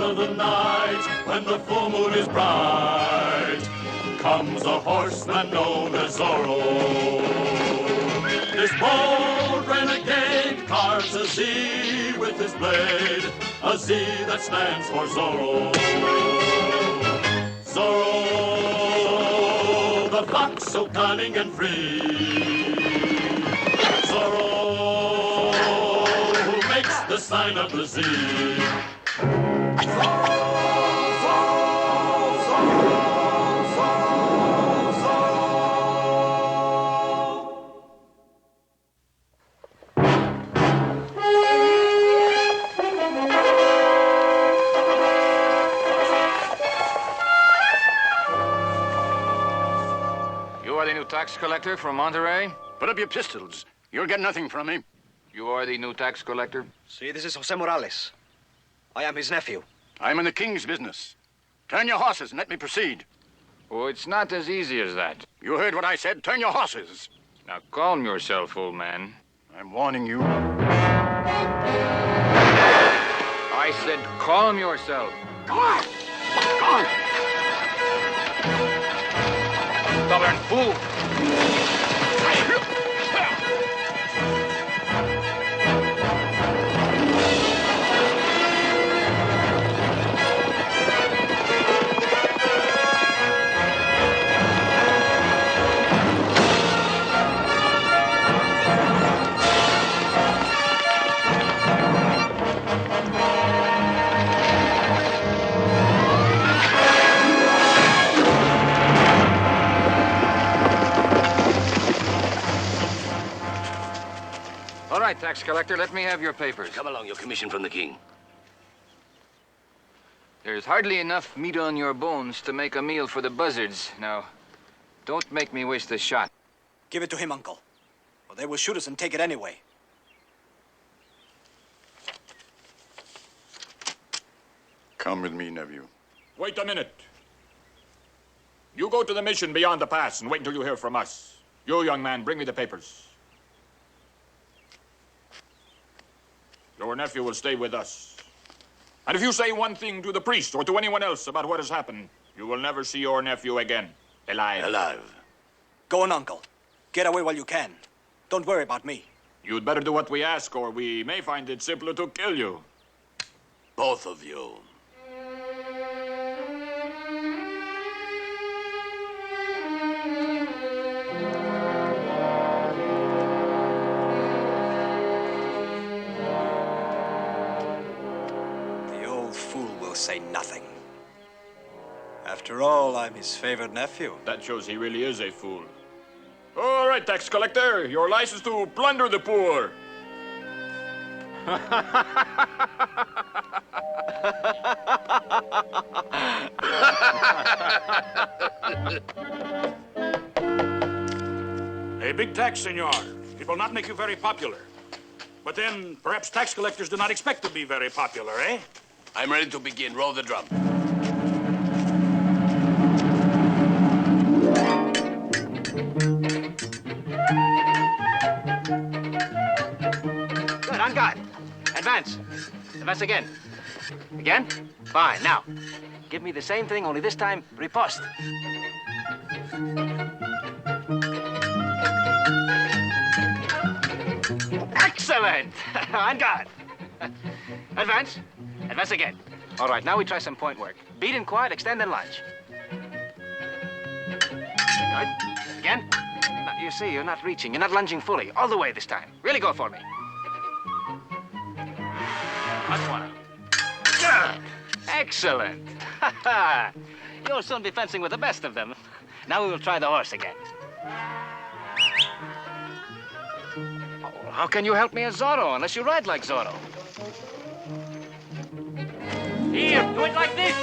of the night, when the full moon is bright, comes a horseman known as Zorro. This bold renegade carves a Z with his blade, a Z that stands for Zorro. Zorro, the fox so cunning and free. Zorro, who makes the sign of the Z. Tax collector from Monterey? Put up your pistols. You'll get nothing from me. You are the new tax collector? See, this is Jose Morales. I am his nephew. I'm in the king's business. Turn your horses and let me proceed. Oh, it's not as easy as that. You heard what I said. Turn your horses. Now calm yourself, old man. I'm warning you. I said calm yourself. Go on. Go on. Stubborn fool! All right, tax collector, let me have your papers. Come along, your commission from the king. There's hardly enough meat on your bones to make a meal for the buzzards. Now, don't make me waste a shot. Give it to him, Uncle. Or they will shoot us and take it anyway. Come with me, nephew. Wait a minute. You go to the mission beyond the pass and wait until you hear from us. You, young man, bring me the papers. Your nephew will stay with us. And if you say one thing to the priest or to anyone else about what has happened, you will never see your nephew again. Alive. Alive. Go on, Uncle. Get away while you can. Don't worry about me. You'd better do what we ask, or we may find it simpler to kill you. Both of you. Say nothing. After all, I'm his favorite nephew. That shows he really is a fool. All right, tax collector, your license to plunder the poor. A big tax, senor. It will not make you very popular. But then, perhaps tax collectors do not expect to be very popular, eh? I'm ready to begin. Roll the drum. Good, on guard. Advance. Advance again. Again? Fine. Now, give me the same thing, only this time, riposte. Excellent! On guard. Advance. Advance again. All right, now we try some point work. Beat and quiet, extend and lunge. Good. Again. Now, you see, you're not reaching. You're not lunging fully. All the way this time. Really go for me. That's one. Good. Excellent. You'll soon be fencing with the best of them. Now we will try the horse again. Oh, how can you help me as Zorro unless you ride like Zorro? Here, do it like this.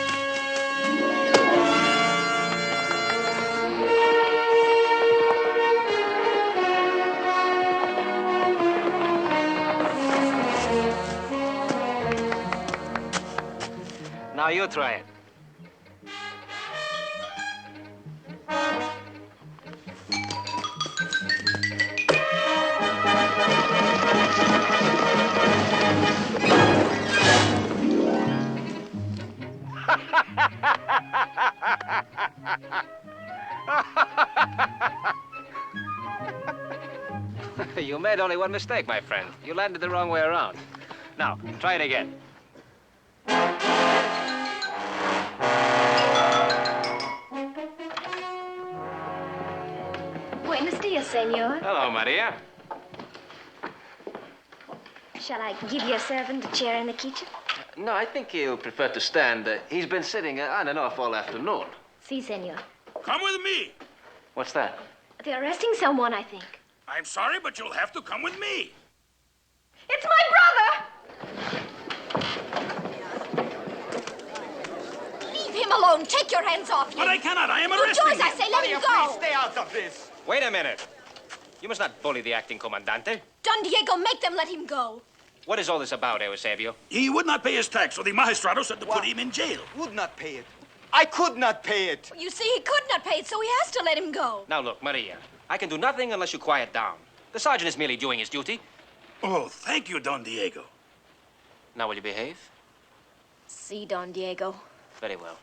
Now you try it. made only one mistake, my friend. You landed the wrong way around. Now, try it again. Buenos dias, senor. Hello, Maria. Shall I give your servant a chair in the kitchen? No, I think he'll prefer to stand. He's been sitting on and off all afternoon. Si, senor. Come with me. What's that? They're arresting someone, I think. I'm sorry, but you'll have to come with me. It's my brother! Leave him alone. Take your hands off him. But I cannot. I am No arresting choice, him. I say. Let him go. Stay out of this. Wait a minute. You must not bully the acting comandante. Don Diego, make them let him go. What is all this about, Eusebio? He would not pay his tax, so the magistrado said to put him in jail. Would not pay it. I could not pay it. You see, he could not pay it, so he has to let him go. Now, look, Maria, I can do nothing unless you quiet down. The sergeant is merely doing his duty. Oh, thank you, Don Diego. Now, will you behave? Si, Don Diego. Very well.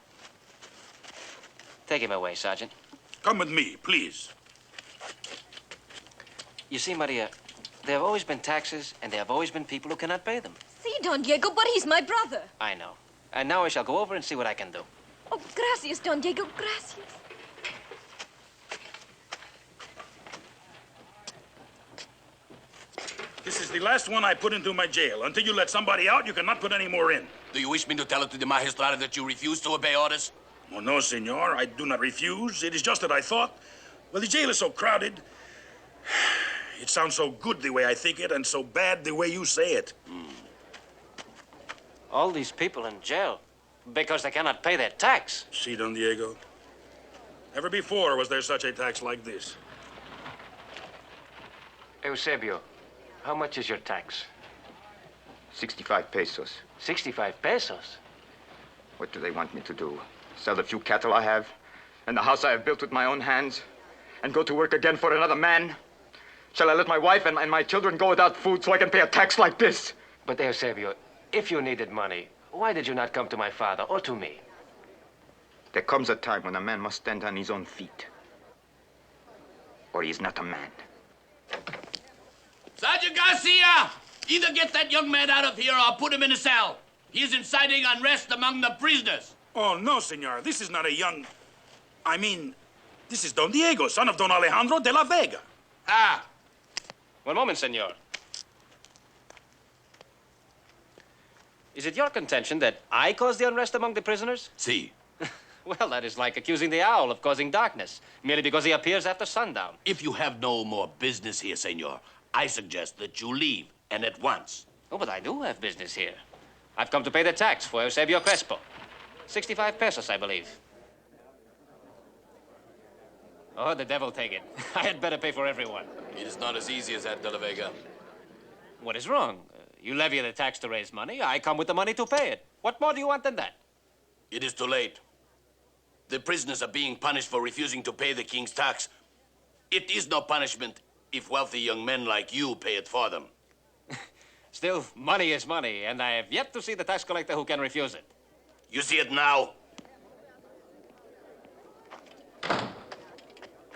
Take him away, Sergeant. Come with me, please. You see, Maria, there have always been taxes, and there have always been people who cannot pay them. Si, Don Diego, but he's my brother. I know. And now I shall go over and see what I can do. Oh, gracias, Don Diego, gracias. This is the last one I put into my jail. Until you let somebody out, you cannot put any more in. Do you wish me to tell it to the magistrado that you refuse to obey orders? Oh, no, senor. I do not refuse. It is just that I thought, well, the jail is so crowded. It sounds so good the way I think it, and so bad the way you say it. All these people in jail because they cannot pay their tax. See, Don Diego? Never before was there such a tax like this. Eusebio, how much is your tax? 65 pesos. 65 pesos? What do they want me to do? Sell the few cattle I have? And the house I have built with my own hands? And go to work again for another man? Shall I let my wife and my children go without food so I can pay a tax like this? But Eusebio, if you needed money, why did you not come to my father or to me? There comes a time when a man must stand on his own feet. Or he is not a man. Sergeant Garcia! Either get that young man out of here or put him in a cell. He is inciting unrest among the prisoners. Oh, no, senor. This is not a young... I mean, this is Don Diego, son of Don Alejandro de la Vega. Ah, One moment, senor. Is it your contention that I caused the unrest among the prisoners? see. Well, that is like accusing the owl of causing darkness, merely because he appears after sundown. If you have no more business here, senor, I suggest that you leave, and at once. Oh, but I do have business here. I've come to pay the tax for Eusebio Crespo. 65 pesos, I believe. Oh, the devil take it. I had better pay for everyone. It is not as easy as that, De La Vega. What is wrong? You levy the tax to raise money. I come with the money to pay it. What more do you want than that? It is too late. The prisoners are being punished for refusing to pay the king's tax. It is no punishment if wealthy young men like you pay it for them. Still, money is money, and I have yet to see the tax collector who can refuse it. You see it now?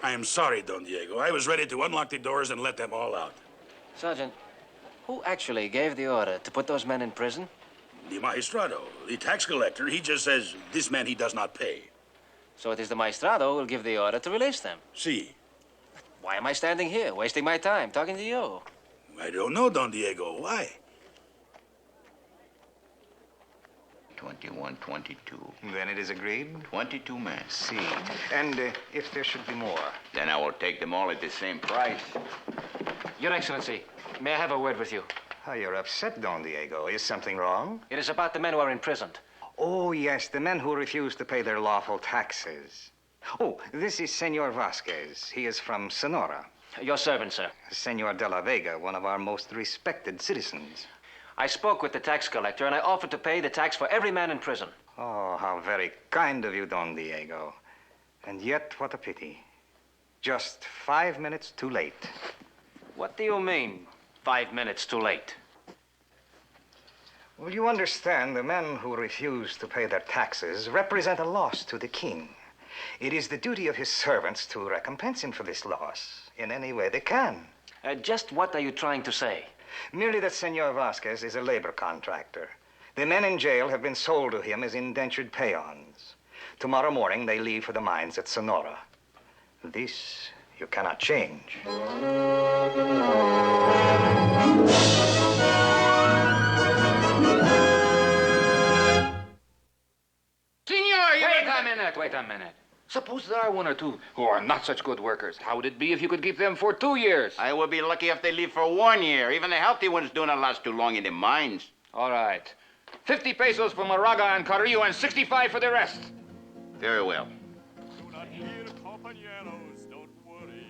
I am sorry, Don Diego. I was ready to unlock the doors and let them all out. Sergeant, who actually gave the order to put those men in prison? The magistrado, the tax collector, he just says, this man he does not pay. So it is the maestrado who will give the order to release them. See, Why am I standing here, wasting my time, talking to you? I don't know, Don Diego. Why? 21, 22. Then it is agreed? 22 men. See. And if there should be more? Then I will take them all at the same price. Your Excellency, may I have a word with you? Oh, you're upset, Don Diego. Is something wrong? It is about the men who are imprisoned. Oh, yes, the men who refuse to pay their lawful taxes. Oh, this is Senor Vasquez. He is from Sonora. Your servant, sir. Senor de la Vega, one of our most respected citizens. I spoke with the tax collector, and I offered to pay the tax for every man in prison. Oh, how very kind of you, Don Diego. And yet, what a pity. Just 5 minutes too late. What do you mean, 5 minutes too late? Well, you understand, the men who refuse to pay their taxes represent a loss to the king. It is the duty of his servants to recompense him for this loss in any way they can. Just what are you trying to say? Merely that Senor Vasquez is a labor contractor. The men in jail have been sold to him as indentured peons. Tomorrow morning, they leave for the mines at Sonora. This you cannot change. Senor, wait a minute. Suppose there are one or two who are not such good workers. How would it be if you could keep them for 2 years? I will be lucky if they leave for 1 year. Even the healthy ones do not last too long in the mines. All right. 50 pesos for Moraga and Carrillo and 65 for the rest. Very well. Do not fear, compañeros, don't worry.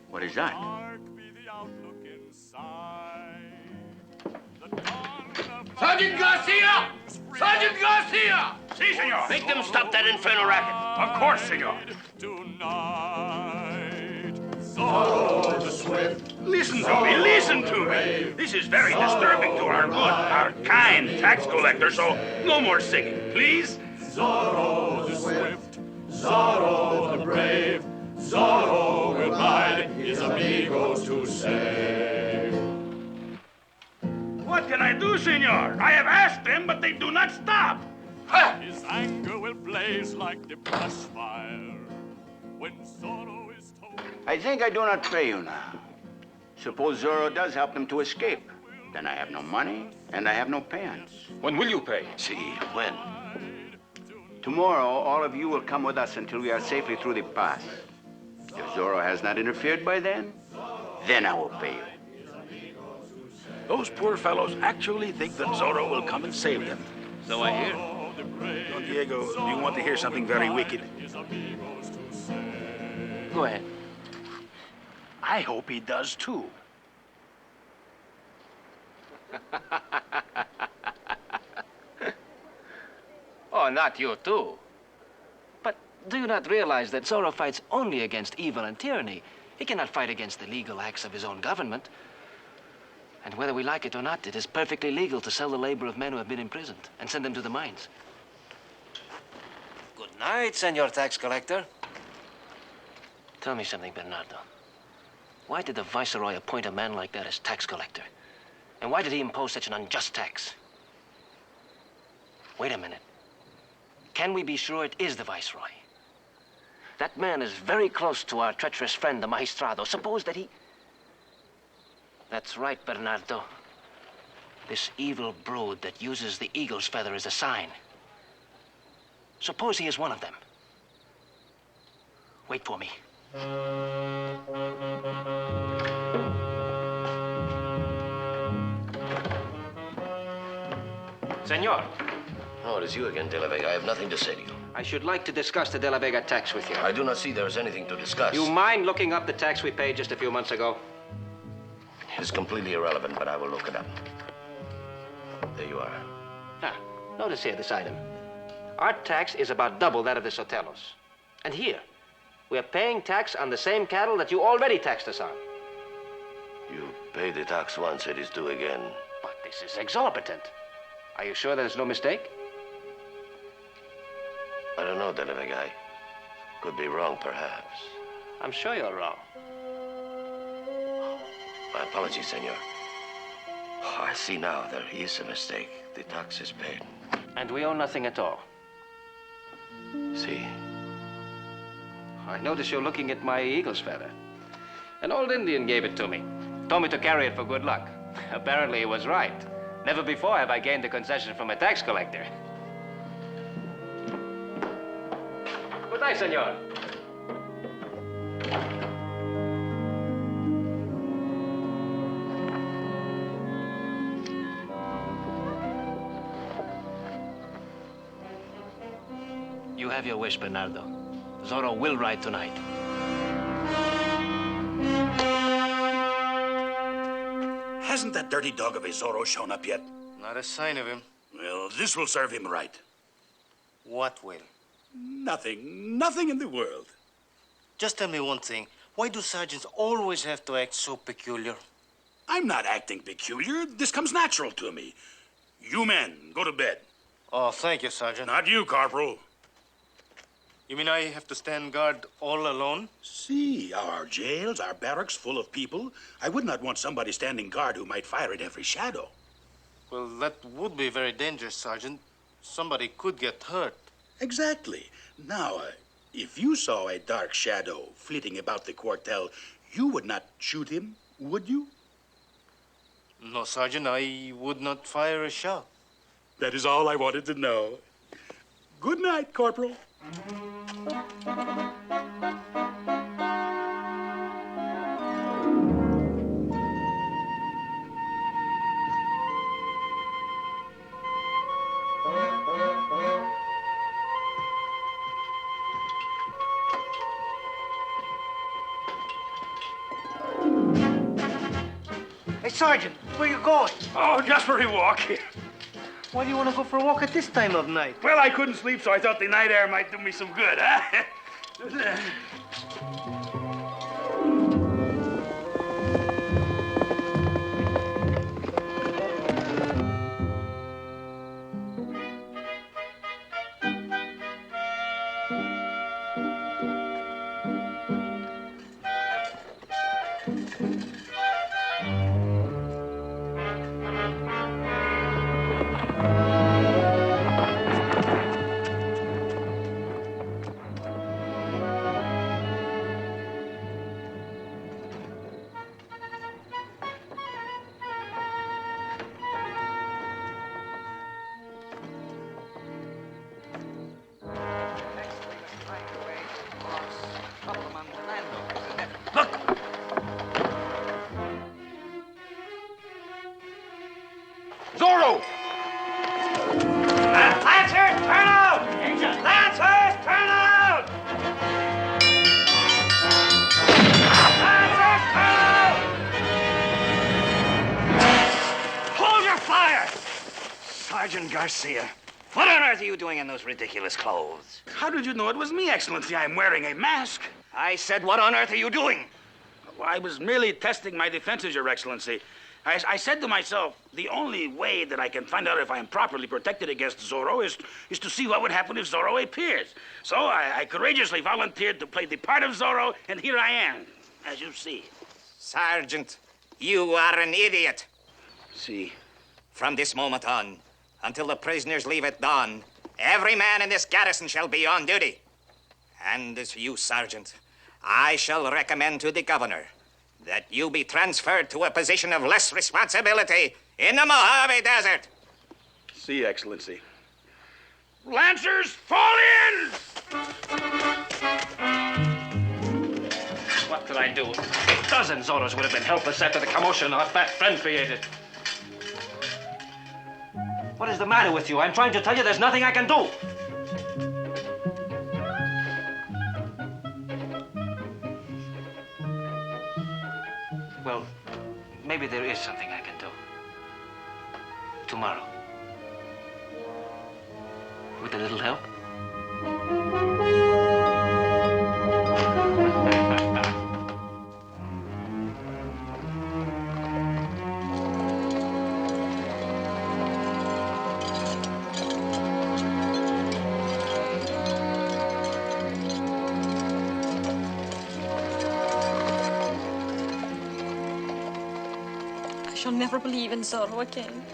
What is that? Dark be the outlook inside. The dawn of Sergeant Garcia! Sergeant Garcia! Si, senor. Make them stop that infernal racket. Of course, senor. tonight. Zorro the Swift. Listen to me, listen to me. This is very disturbing to our good, our kind tax collector, so no more singing, please. Zorro the Swift. Zorro the Brave. Zorro will guide his amigos to save. What can I do, senor? I have asked them, but they do not stop. His anger will blaze like the brush fire when Zorro is told. I think I do not pay you now. Suppose Zorro does help them to escape. Then I have no money, and I have no pants. When will you pay? See, when? Tomorrow, all of you will come with us until we are safely through the pass. If Zorro has not interfered by then I will pay you. Those poor fellows actually think that Zorro will come and save them. So I hear. Don Diego, do you want to hear something very wicked? Go ahead. I hope he does too. Oh, not you too. But do you not realize that Zorro fights only against evil and tyranny? He cannot fight against the legal acts of his own government. And whether we like it or not, it is perfectly legal to sell the labor of men who have been imprisoned and send them to the mines. Good night, Senor Tax Collector. Tell me something, Bernardo. Why did the Viceroy appoint a man like that as tax collector? And why did he impose such an unjust tax? Wait a minute. Can we be sure it is the Viceroy? That man is very close to our treacherous friend, the Magistrado. Suppose that he... That's right, Bernardo. This evil brood that uses the eagle's feather as a sign. Suppose he is one of them. Wait for me. Senor. Oh, it is you again, De La Vega. I have nothing to say to you. I should like to discuss the De La Vega tax with you. I do not see there is anything to discuss. You mind looking up the tax we paid just a few months ago? It's completely irrelevant, but I will look it up. There you are. Ah, notice here this item. Our tax is about double that of the Sotelos. And here, we are paying tax on the same cattle that you already taxed us on. You paid the tax once, it is due again. But this is exorbitant. Are you sure there's no mistake? I don't know, De La Vega. I could be wrong, perhaps. I'm sure you're wrong. My apologies, senor. Oh, I see now there is a mistake. The tax is paid. And we owe nothing at all. See? I notice you're looking at my eagle's feather. An old Indian gave it to me. Told me to carry it for good luck. Apparently he was right. Never before have I gained a concession from a tax collector. Good night, senor. You have your wish, Bernardo. Zorro will ride tonight. Hasn't that dirty dog of a Zorro shown up yet? Not a sign of him. Well, this will serve him right. What will? Nothing. Nothing in the world. Just tell me one thing. Why do sergeants always have to act so peculiar? I'm not acting peculiar. This comes natural to me. You men, go to bed. Oh, thank you, Sergeant. Not you, Corporal. You mean I have to stand guard all alone? See, our jails, our barracks full of people. I would not want somebody standing guard who might fire at every shadow. Well, that would be very dangerous, Sergeant. Somebody could get hurt. Exactly. Now, if you saw a dark shadow flitting about the quartel, you would not shoot him, would you? No, Sergeant, I would not fire a shot. That is all I wanted to know. Good night, Corporal. Hey, Sergeant, where you going? Oh, just for a walk. Why do you want to go for a walk at this time of night? Well, I couldn't sleep, so I thought the night air might do me some good, huh? Zorro! Lancers, turn out! Lancers, turn out! Lancers, turn out! Hold your fire! Sergeant Garcia, what on earth are you doing in those ridiculous clothes? How did you know it was me, Excellency? I'm wearing a mask. I said, what on earth are you doing? Well, I was merely testing my defenses, Your Excellency. I said to myself, the only way that I can find out if I am properly protected against Zorro is to see what would happen if Zorro appears. So I courageously volunteered to play the part of Zorro, and here I am, as you see. Sergeant, you are an idiot. See? From this moment on, until the prisoners leave at dawn, every man in this garrison shall be on duty. And as for you, Sergeant, I shall recommend to the governor that you be transferred to a position of less responsibility in the Mojave Desert. See, Excellency. Lancers, fall in! What could I do? A dozen Zorros would have been helpless after the commotion our fat friend created. What is the matter with you? I'm trying to tell you there's nothing I can do. Well, maybe there is something I can do. Tomorrow. With a little help. I shall never believe in Zorro again.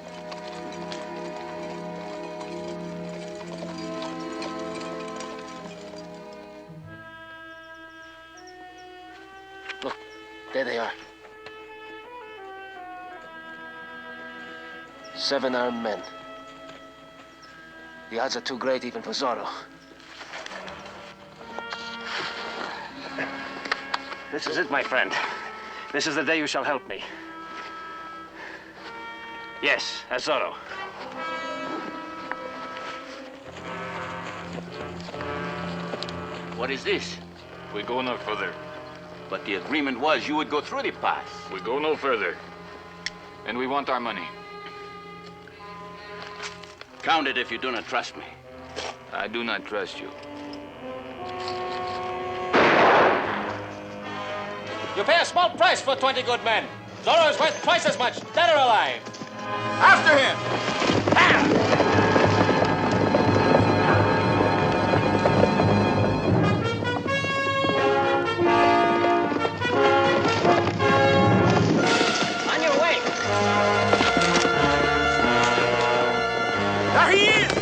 Look, there they are. 7 armed men. The odds are too great even for Zorro. This is it, my friend. This is the day you shall help me. Yes, as Zorro. What is this? We go no further. But the agreement was you would go through the pass. We go no further. And we want our money. Count it if you do not trust me. I do not trust you. You pay a small price for 20 good men. Zorro is worth twice as much, dead or alive. After him! Ahí is!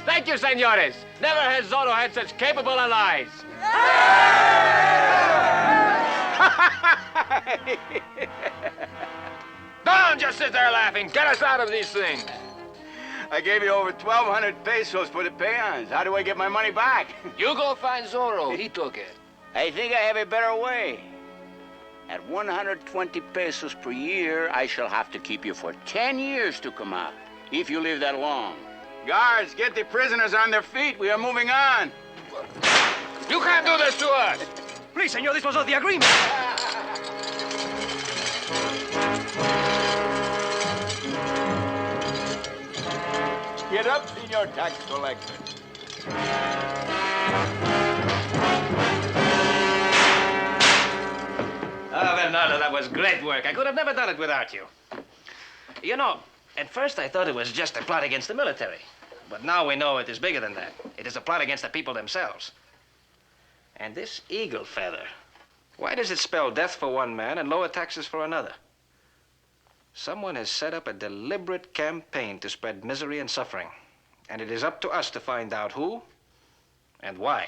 Thank you, senores. Never has Zorro had such capable allies. Don't just sit there laughing. Get us out of these things. I gave you over 1,200 pesos for the peons. How do I get my money back? You go find Zorro. He took it. I think I have a better way. At 120 pesos per year, I shall have to keep you for 10 years to come out, if you live that long. Guards, get the prisoners on their feet. We are moving on. You can't do this to us. Please, senor, this was not the agreement. Get up, Senor Tax Collector. Ah, Bernardo, that was great work. I could have never done it without you. You know, at first I thought it was just a plot against the military. But now we know it is bigger than that. It is a plot against the people themselves. And this eagle feather, why does it spell death for one man and lower taxes for another? Someone has set up a deliberate campaign to spread misery and suffering. And it is up to us to find out who and why.